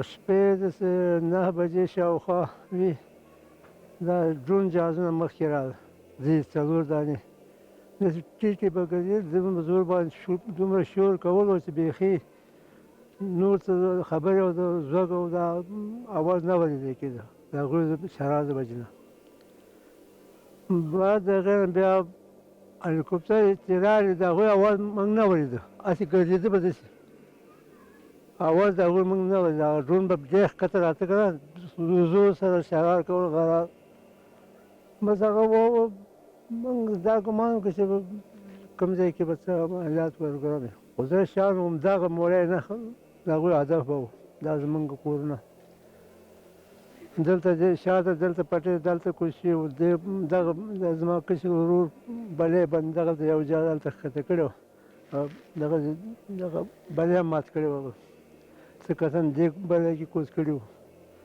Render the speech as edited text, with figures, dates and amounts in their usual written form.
شپې داسې 9 بجې شاوخوا وي، دا ډرون جهازونه مخکې راغله، درې څلور دانې داسې ټیټې به ګرځېدل، دومره زور باندې دومره شور کول و چې بیخي نور څه خبرې او د زوږ او دا اواز نه اورېدل کېده د هغوی د شرارو د وجې نه. بعد د هغې نه بیا هلیکوپټر چې راغلې د هغوی اواز موږ نه اورېده، هسې ګرځېده به داسې اواز د هغوی موږ نه اورېده. هغه ډرون به ډېر ښکته راته که نه زور سره شرار کول غرار، بس هغه موږ دا ګمان وکړو چې کوم ځای کې به څه عملیات پروګرام وي، خو زه شیان همدغه موړی نه د هغوی هدف به و، دا زموږ کورونه دلته شاته دلته پټۍ دلته کوشي و، دغه زما کشر ورور بلې بند دغلته یو جا دلته ښکته کړې وه، دغه بلې هم مات کړې وه، څه کسان دې بلې کې کوز کړي وو.